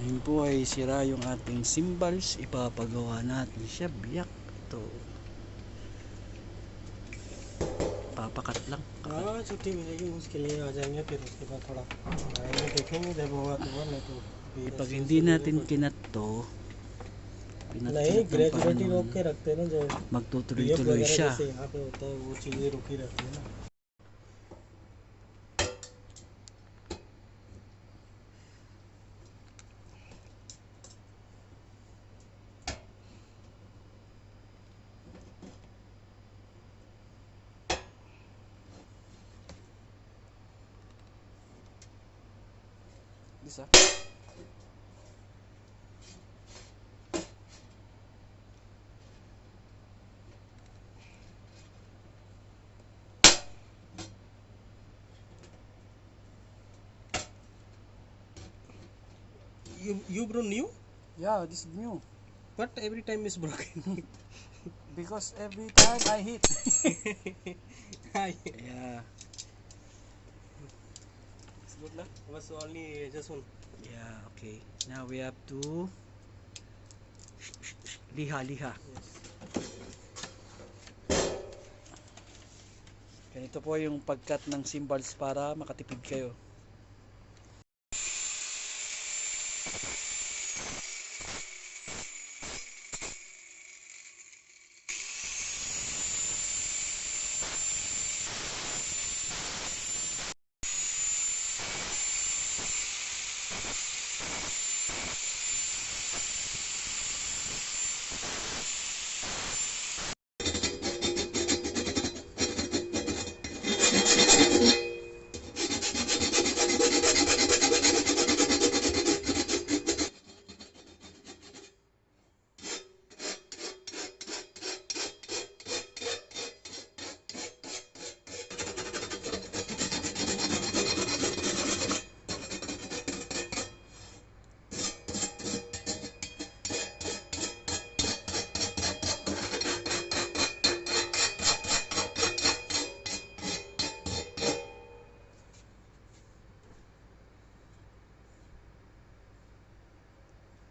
Yun po ay sira yung ating cymbals. Ipapagawa natin siya biyak. Ito. पापा lang. हाँ छुट्टी मिलेगी उसके लिए आ जाएंगे फिर उसके बाद थोड़ा आएंगे देखेंगे जब होगा तो नहीं तो Pag hindi natin kinat to, नहीं ग्रेजुएटी रोक के रखते हैं ना जो magtutuloy-tuloy siya. जैसे यहाँ पे होता है वो चीज़ें रुकी रहती है ना. Isa. You bro new? Yeah, this is new. But every time is broken. Because every time I hit. Yeah. It's good lah. Was only just one. Yeah, okay. Now we have to liha. Yes. Ganito po yung pagkat ng cymbals para makatipid kayo.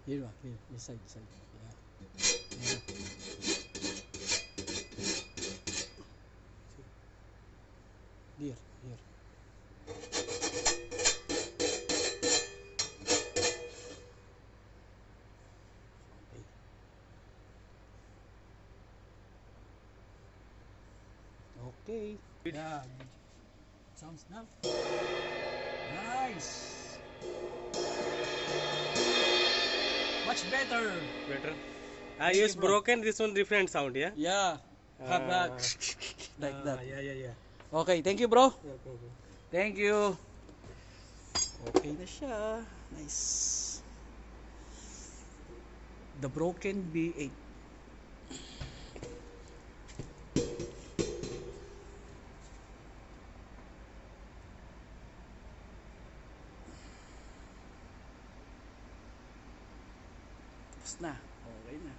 Here, this side. Yeah. Here. Okay. Yeah. Sounds now. Nice. Much better. I use broken. This one different sound, yeah. Yeah. Like that. Yeah. Okay, thank you, bro. Okay. Thank you. Okay na siya. Nice. The broken B8. Tapos na. Okay na.